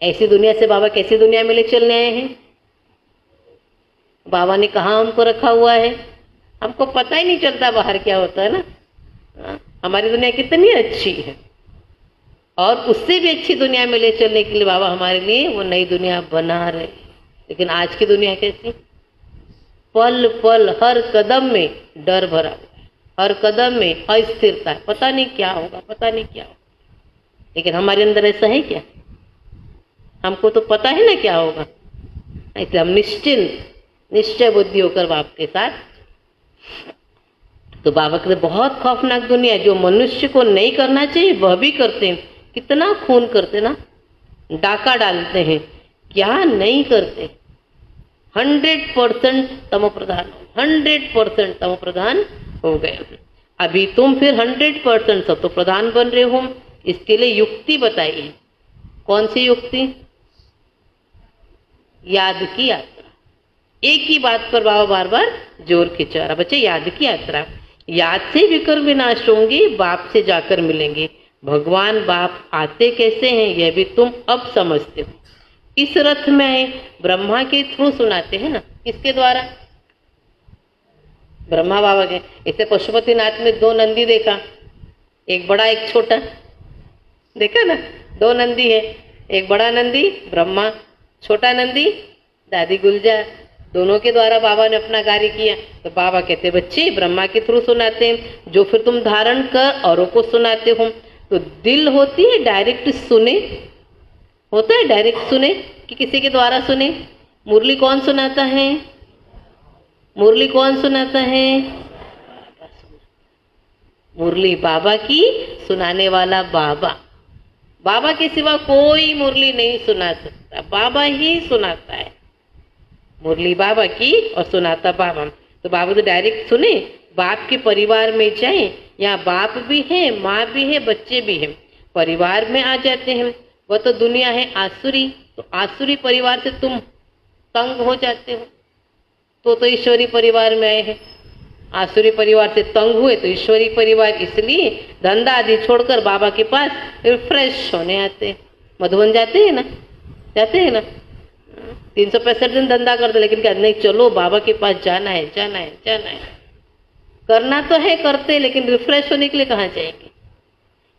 ऐसी दुनिया से बाबा कैसी दुनिया में ले चलने आए हैं। बाबा ने कहा हमको रखा हुआ है, हमको पता ही नहीं चलता बाहर क्या होता है ना। हमारी दुनिया कितनी अच्छी है, और उससे भी अच्छी दुनिया में ले चलने के लिए बाबा हमारे लिए वो नई दुनिया बना रहे। लेकिन आज की दुनिया कैसी, पल पल हर कदम में डर भरा हुआ है, हर कदम में अस्थिरता है, पता नहीं क्या होगा, पता नहीं क्या होगा। लेकिन हमारे अंदर ऐसा है क्या, हमको तो पता है ना क्या होगा, इसलिए हम निश्चय बुद्धि होकर बाप के साथ। तो बाबा के बहुत खौफनाक दुनिया है, जो मनुष्य को नहीं करना चाहिए वह भी करते हैं। कितना खून करते ना, डाका डालते हैं, क्या नहीं करते। 100% तमो प्रधान, 100% तमो प्रधान हो गए। अभी तुम फिर 100% सतो प्रधान बन रहे हो। इसके लिए युक्ति बताइए, कौन सी युक्ति, याद की यात्रा। एक ही बात पर बाबा बार बार जोर खिंचा रहा, बच्चे याद की यात्रा। याद से विकर्म विनाश होंगे, बाप से जाकर मिलेंगे। भगवान बाप आते कैसे हैं यह भी तुम अब समझते हो। इस रथ में आए, ब्रह्मा के थ्रू सुनाते हैं ना, किसके द्वारा, ब्रह्मा बाबा के। इसे पशुपतिनाथ में 2 नंदी देखा, एक बड़ा एक छोटा, देखा ना, 2 नंदी है, एक बड़ा नंदी ब्रह्मा, छोटा नंदी दादी गुलजार। दोनों के द्वारा बाबा ने अपना कार्य किया। तो बाबा कहते बच्चे ब्रह्मा के थ्रू सुनाते हैं, जो फिर तुम धारण कर औरों को सुनाते हो। तो दिल होती है डायरेक्ट सुने, होता है डायरेक्ट सुने कि किसी के द्वारा सुने। मुरली कौन सुनाता है? मुरली कौन सुनाता है? मुरली बाबा की, सुनाने वाला बाबा। बाबा के सिवा कोई मुरली नहीं सुना सकता, बाबा ही सुनाता है मुरली, बाबा की और सुनाता बाबा। तो बाबा तो डायरेक्ट सुने, बाप के परिवार में जाए, यहाँ बाप भी है, माँ भी है, बच्चे भी हैं, परिवार में आ जाते हैं। वह तो दुनिया है आसुरी, तो आसुरी परिवार से तुम तंग हो जाते हो, तो ईश्वरी परिवार में आए हैं। आसुरी परिवार से तंग हुए तो ईश्वरी परिवार, इसलिए धंधा आदि छोड़कर बाबा के पास रिफ्रेश होने आते हैं। मधुबन जाते हैं ना, जाते हैं ना, 365 दिन धंधा करते, लेकिन कहते नहीं चलो बाबा के पास जाना है, जाना है, जाना है। करना तो है, करते, लेकिन रिफ्रेश होने के लिए कहाँ जाएंगे?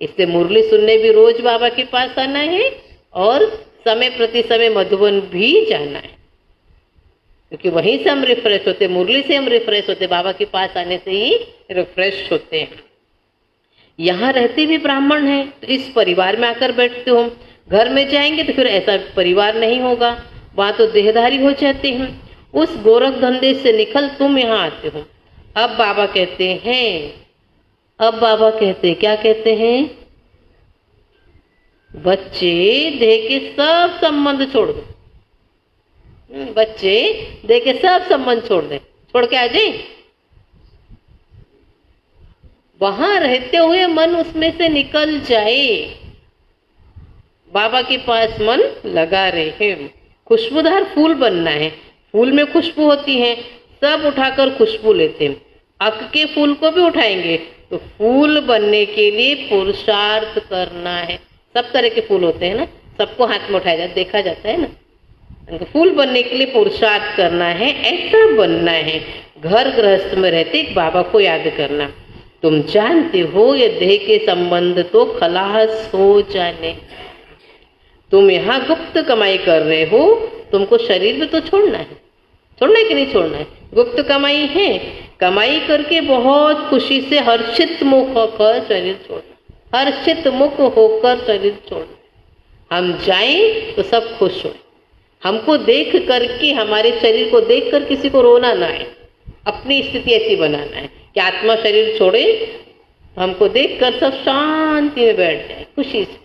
इससे मुरली सुनने भी रोज बाबा के पास आना है और समय प्रति समय मधुबन भी जाना है, क्योंकि वहीं से हम रिफ्रेश होते, मुरली से हम रिफ्रेश होते, बाबा के पास आने से ही रिफ्रेश होते हैं। यहाँ रहते भी ब्राह्मण हैं तो इस परिवार में आकर बैठते हो, घर में जाएंगे तो फिर ऐसा परिवार नहीं होगा, वहाँ तो देहधारी हो जाते हैं। उस गोरख धंधे से निकल तुम यहाँ आते हो। अब बाबा कहते हैं, अब बाबा कहते हैं, क्या कहते हैं? बच्चे देह के सब संबंध छोड़ दो, बच्चे देह के सब संबंध छोड़ दे, छोड़ के आ जाए। वहां रहते हुए मन उसमें से निकल जाए, बाबा के पास मन लगा रहे। खुशबूदार फूल बनना है, फूल में खुशबू होती है, सब उठाकर खुशबू लेते हैं। अक के फूल को भी उठाएंगे तो फूल बनने के लिए पुरुषार्थ करना है। सब तरह के फूल होते हैं ना, सबको हाथ में उठाया जाता, देखा जाता है ना। फूल बनने के लिए पुरुषार्थ करना है, ऐसा बनना है। घर गृहस्थ में रहते बाबा को याद करना। तुम जानते हो ये देह के संबंध तो खलास हो जाने, तुम यहाँ गुप्त कमाई कर रहे हो, तुमको शरीर में तो छोड़ना है, छोड़ना है कि नहीं छोड़ना है? गुप्त कमाई है, कमाई करके बहुत खुशी से हर्षित मुख होकर शरीर छोड़ना, हर्षित मुख होकर शरीर छोड़ना। हम जाएं तो सब खुश हो, हमको देख करके, हमारे शरीर को देख कर किसी को रोना ना आए। अपनी स्थिति ऐसी बनाना है कि आत्मा शरीर छोड़े, हमको देख कर सब शांति में बैठ जाए, खुशी से।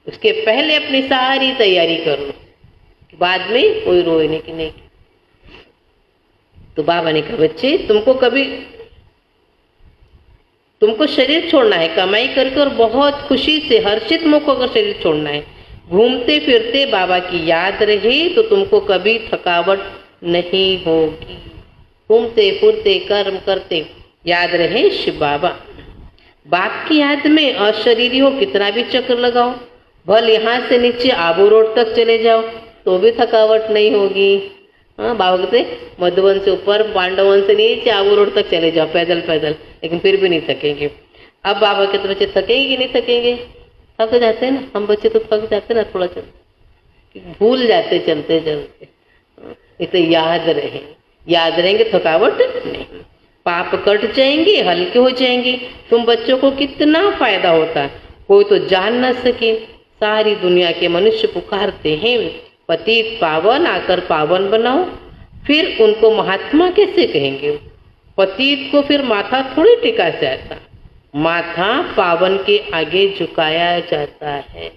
उसके पहले अपनी सारी तैयारी कर लो, बाद में कोई रोने की नहीं। तो बाबा ने कहा बच्चे तुमको शरीर छोड़ना है, कमाई करके और बहुत खुशी से हर्षित मुख होकर शरीर छोड़ना है। घूमते फिरते बाबा की याद रहे तो तुमको कभी थकावट नहीं होगी। घूमते फिरते कर्म करते याद रहे शिव बाबा। बाप की याद में अशरीरी हो कितना भी चक्कर लगाओ, भल यहाँ से नीचे आबू रोड तक चले जाओ तो भी थकावट नहीं होगी। हाँ, बाबा कहते मधुबन से ऊपर, पांडवन से नीचे आबू रोड तक चले जाओ पैदल पैदल, लेकिन फिर भी नहीं थकेंगे। अब बाबा कहते बच्चे थकेंगे कि नहीं थकेंगे? थक जाते हैं ना, हम बच्चे तो थक जाते ना, थोड़ा चलते भूल जाते चलते चलते। इसे याद रहेंगे, थकावट नहीं, पाप कट जाएंगे, हल्के हो जाएंगे। तुम बच्चों को कितना फायदा होता है, कोई तो जान न सके। सारी दुनिया के मनुष्य पुकारते हैं पतित पावन, आकर पावन बनाओ। फिर उनको महात्मा कैसे कहेंगे? पतित को फिर माथा थोड़ी टिका जाता, माथा पावन के आगे झुकाया जाता है।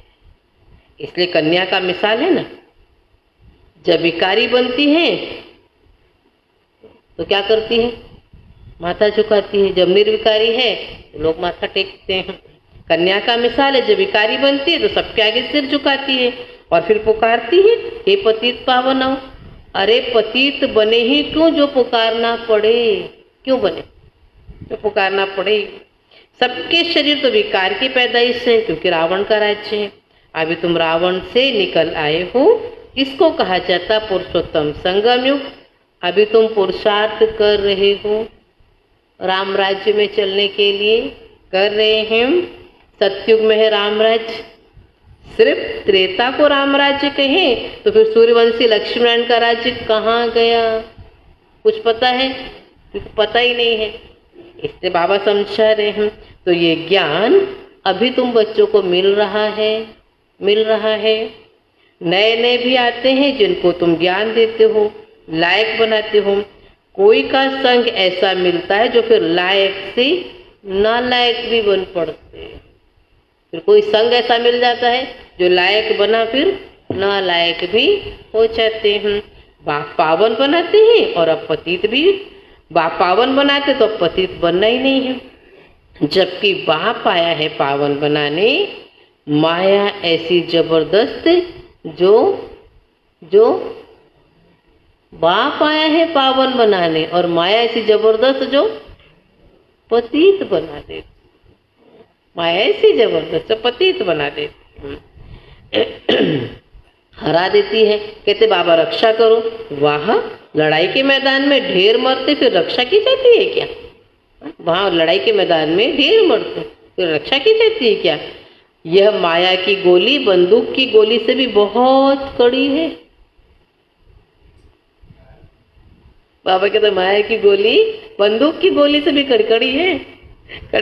इसलिए कन्या का मिसाल है ना, जब विकारी बनती है तो क्या करती है? माथा झुकाती है। जब निर्विकारी है तो लोग माथा टेकते हैं। कन्या का मिसाल है, जब विकारी बनती है तो सबके आगे सिर झुकाती है और फिर पुकारती है हे पतित पावन आओ। अरे पतित बने ही क्यों जो पुकारना पड़े? क्यों बने जो पुकारना पड़े? सबके शरीर तो विकार की पैदाइश है, क्योंकि रावण का राज्य है। अभी तुम रावण से निकल आए हो, इसको कहा जाता पुरुषोत्तम संगम युग। अभी तुम पुरुषार्थ कर रहे हो, राम राज्य में चलने के लिए कर रहे हैं। सतयुग में है राम राज्य, सिर्फ त्रेता को राम राज्य कहें तो फिर सूर्यवंशी लक्ष्मीनारायण का राज्य कहाँ गया? कुछ पता है? क्योंकि पता ही नहीं है, इससे बाबा समझा रहे हैं। तो ये ज्ञान अभी तुम बच्चों को मिल रहा है। नए नए भी आते हैं जिनको तुम ज्ञान देते हो, लायक बनाते हो। कोई का संग ऐसा मिलता है जो फिर लायक से नालायक भी बन पड़ते हैं। फिर कोई संग ऐसा मिल जाता है जो लायक बना फिर नालायक भी हो जाते हैं। बाप पावन बनाते हैं और अब पतित भी। बाप पावन बनाते तो अब पतित बनना ही नहीं है। जबकि बाप आया है पावन बनाने, माया ऐसी जबरदस्त जो बाप आया है पावन बनाने और माया ऐसी जबरदस्त जो पतित बना दे। माया ऐसी जबरदस्त पतित बना दे, हरा देती है। कहते बाबा रक्षा करो। वाह, लड़ाई के मैदान में ढेर मरते फिर रक्षा की जाती है क्या? वहां लड़ाई के मैदान में ढेर मरते फिर रक्षा की जाती है क्या? यह माया की गोली बंदूक की गोली से भी बहुत कड़ी है। बाबा कहते माया की गोली बंदूक की गोली से भी कड़ी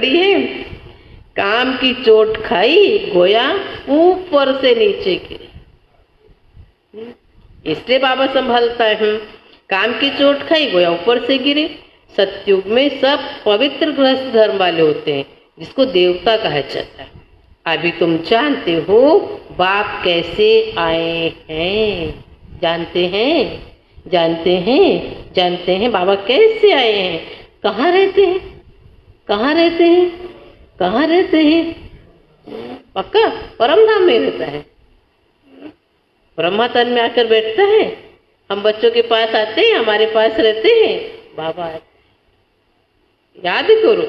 है। काम की चोट खाई, गोया ऊपर से नीचे गिरे। इसलिए बाबा संभालता है। काम की चोट खाई, गोया ऊपर से गिरे। सतयुग में सब पवित्र गृहस्थ धर्म वाले होते हैं, जिसको देवता कहा जाता है। अभी तुम जानते हो बाप कैसे आए हैं? जानते हैं बाबा कैसे आए हैं? कहाँ रहते हैं? पक्का परम धाम में रहता है। ब्रह्मा तन में आकर बैठता है। हम बच्चों के पास आते हैं, हमारे पास रहते हैं, बाबा याद करो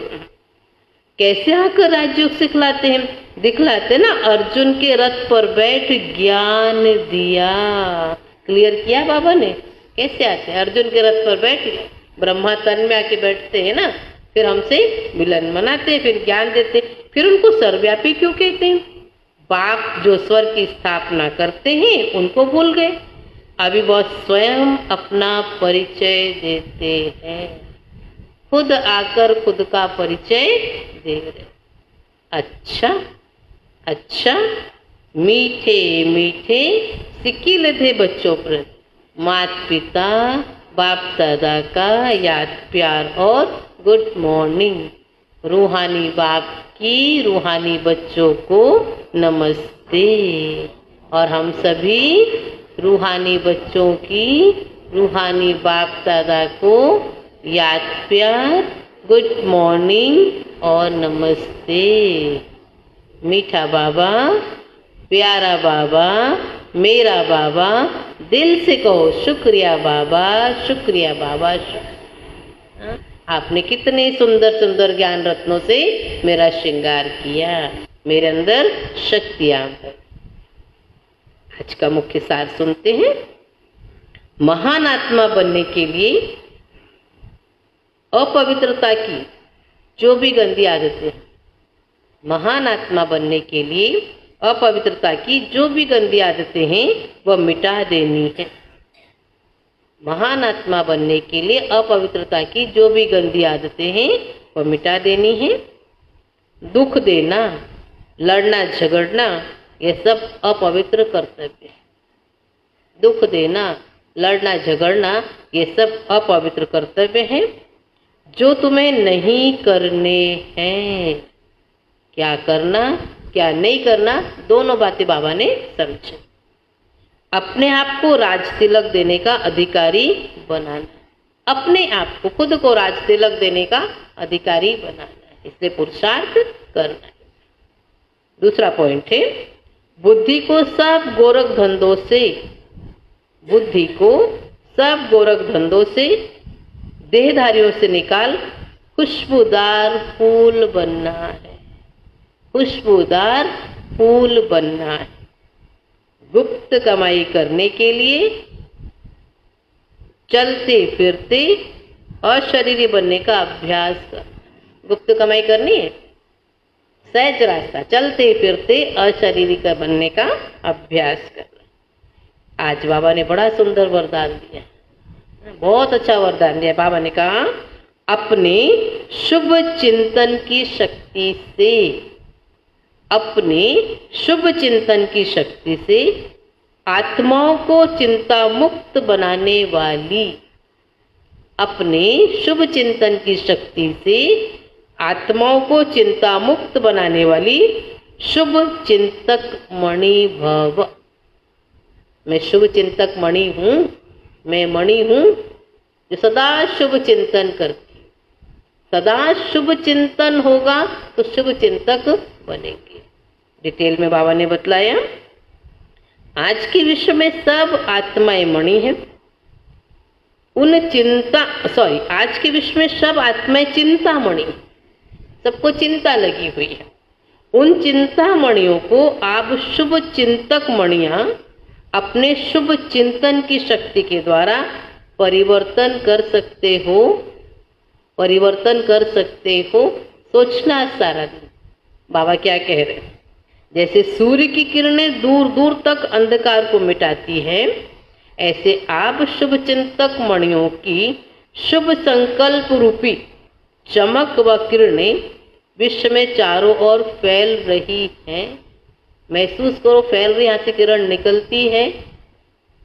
कैसे आकर राजयोग सिखलाते हैं, दिखलाते ना। अर्जुन के रथ पर बैठ ज्ञान दिया, क्लियर किया बाबा ने। कैसे आते हैं? अर्जुन के रथ पर बैठ ब्रह्मा तन में आके बैठते हैं ना, फिर हमसे मिलन मनाते हैं, फिर ज्ञान देते। फिर उनको सर्वव्यापी क्यों कहते हैं? बाप जो स्वर की स्थापना करते हैं उनको भूल गए। अभी बहुत स्वयं अपना परिचय देते हैं, खुद आकर खुद का परिचय दे रहे। अच्छा मीठे सिक्की थे बच्चों पर माता पिता बाप दादा का याद प्यार और गुड मॉर्निंग। रूहानी बाप की रूहानी बच्चों को नमस्ते। और हम सभी रूहानी बच्चों की रूहानी बाप दादा को याद प्यार गुड मॉर्निंग और नमस्ते। मीठा बाबा, प्यारा बाबा, मेरा बाबा, दिल से कहो शुक्रिया बाबा, शुक्रिया बाबा। आपने कितने सुंदर सुंदर ज्ञान रत्नों से मेरा श्रृंगार किया, मेरे अंदर शक्तियां हैं। आज का मुख्य सार सुनते हैं। महान आत्मा बनने के लिए अपवित्रता की जो भी गंदी आदतें हैं, महान आत्मा बनने के लिए अपवित्रता की जो भी गंदी आदतें हैं वह मिटा देनी है। महान आत्मा बनने के लिए अपवित्रता की जो भी गंदी आदतें हैं वह मिटा देनी है। दुख देना, लड़ना झगड़ना, ये सब अपवित्र कर्तव्य है। दुख देना, लड़ना झगड़ना, ये सब अपवित्र कर्तव्य है जो तुम्हें नहीं करने हैं। क्या करना क्या नहीं करना, दोनों बातें बाबा ने समझे। अपने आप को राज तिलक देने का अधिकारी बनाना, अपने आप को खुद को राज तिलक देने का अधिकारी बनाना है, इसलिए पुरुषार्थ करना है। दूसरा पॉइंट है बुद्धि को सब गोरख धंधों से, बुद्धि को सब गोरख धंधों से, देहधारियों से निकाल खुशबूदार फूल बनना है। खुशबूदार फूल बनना है। गुप्त कमाई करने के लिए चलते फिरते अशरीरी बनने का अभ्यास कर। गुप्त कमाई करनी है, सहज रास्ता, चलते फिरते अशरीरिक बनने का अभ्यास करना। आज बाबा ने बड़ा सुंदर वरदान दिया, बहुत अच्छा वरदान दिया। बाबा ने कहा अपने शुभ चिंतन की शक्ति से, अपने शुभ चिंतन की शक्ति से आत्माओं को चिंता मुक्त बनाने वाली, अपने शुभ चिंतन की शक्ति से आत्माओं को चिंता मुक्त बनाने वाली शुभ चिंतक मणि भव। मैं शुभ चिंतक मणि हूँ, मैं मणि हूँ जो सदा शुभ चिंतन करती। सदा शुभ चिंतन होगा तो शुभ चिंतक बनेंगे। डिटेल में बाबा ने बतलाया आज के विश्व में सब आत्माएं मणि हैं। आज के विश्व में सब आत्माएं चिंतामणि, सबको चिंता लगी हुई है। उन चिंतामणियों को आप शुभ चिंतक मणियां अपने शुभ चिंतन की शक्ति के द्वारा परिवर्तन कर सकते हो, परिवर्तन कर सकते हो। सोचना सारा दिन बाबा क्या कह रहे हैं, जैसे सूर्य की किरणें दूर दूर तक अंधकार को मिटाती है, ऐसे आप शुभ चिंतक मणियों की शुभ संकल्प रूपी चमक व किरणें विश्व में चारों ओर फैल रही हैं। महसूस करो, फैल रही, यहाँ से किरण निकलती है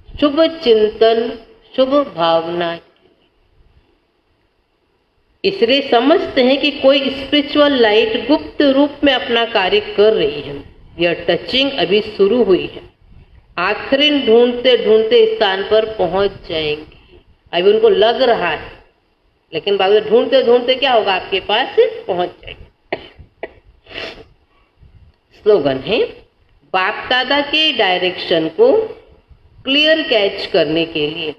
शुभ चिंतन, शुभ भावना। इसलिए समझते हैं कि कोई स्पिरिचुअल लाइट गुप्त रूप में अपना कार्य कर रही है। यह टचिंग अभी शुरू हुई है, आखिरी ढूंढते ढूंढते स्थान पर पहुंच जाएंगे। अभी उनको लग रहा है, लेकिन बाद में ढूंढते ढूंढते क्या होगा, आपके पास पहुंच जाएंगे। स्लोगन है बाप दादा के डायरेक्शन को क्लियर कैच करने के लिए,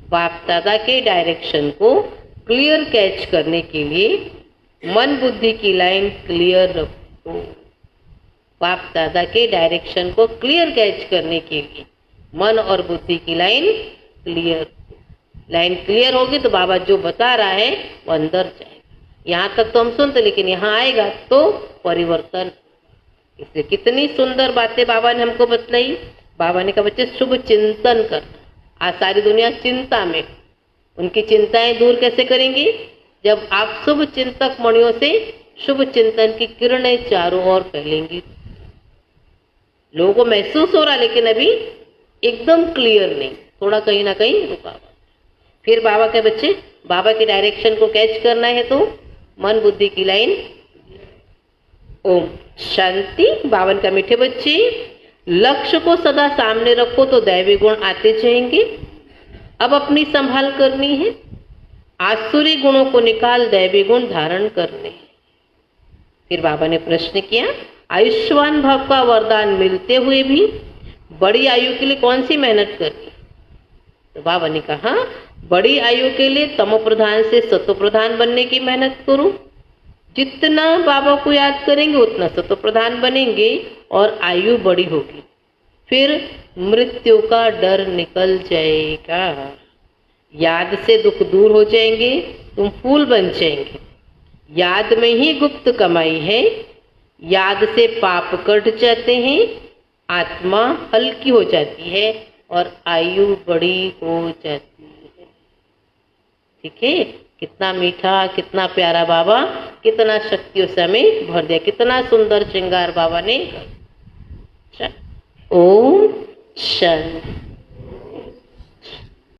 बाप दादा के डायरेक्शन को क्लियर कैच करने के लिए मन बुद्धि की लाइन क्लियर रखो। बाप दादा के डायरेक्शन को क्लियर कैच करने के लिए मन और बुद्धि की लाइन क्लियर, लाइन क्लियर होगी तो बाबा जो बता रहा है वो अंदर जाएगा। यहाँ तक तो हम सुनते, लेकिन यहाँ आएगा तो परिवर्तन। इसलिए कितनी सुंदर बातें बाबा ने हमको बतलाई। बाबा ने कहा बच्चे शुभ चिंतन करना। आज सारी दुनिया चिंता में, उनकी चिंताएं दूर कैसे करेंगी, जब आप शुभ चिंतक मणियों से शुभ चिंतन की किरणें चारों ओर फैलेंगी। लोगों को महसूस हो रहा, लेकिन अभी एकदम क्लियर नहीं, थोड़ा कहीं ना कहीं रुकावट। फिर बाबा के बच्चे, बाबा के डायरेक्शन को कैच करना है तो मन बुद्धि की लाइन। ओम शांति। बावन का मीठे बच्चे, लक्ष्य को सदा सामने रखो तो दैवी गुण आते जाएंगे। अब अपनी संभाल करनी है, आसुरी गुणों को निकाल दैवी गुण धारण करने हैं। फिर बाबा ने प्रश्न किया आयुष्मान भव का वरदान मिलते हुए भी बड़ी आयु के लिए कौन सी मेहनत करनी। तो बाबा ने कहा बड़ी आयु के लिए तमो प्रधान से सतो प्रधान बनने की मेहनत करो। जितना बाबा को याद करेंगे उतना सतो प्रधान बनेंगे और आयु बड़ी होगी। फिर मृत्यु का डर निकल जाएगा, याद से दुख दूर हो जाएंगे, तुम फूल बन जाएंगे। याद में ही गुप्त कमाई है, याद से पाप कट जाते हैं, आत्मा हल्की हो जाती है और आयु बड़ी हो जाती है। ठीक है, कितना मीठा, कितना प्यारा बाबा, कितना शक्तियों से हमें भर दिया, कितना सुंदर श्रृंगार बाबा ने। ओम शांति।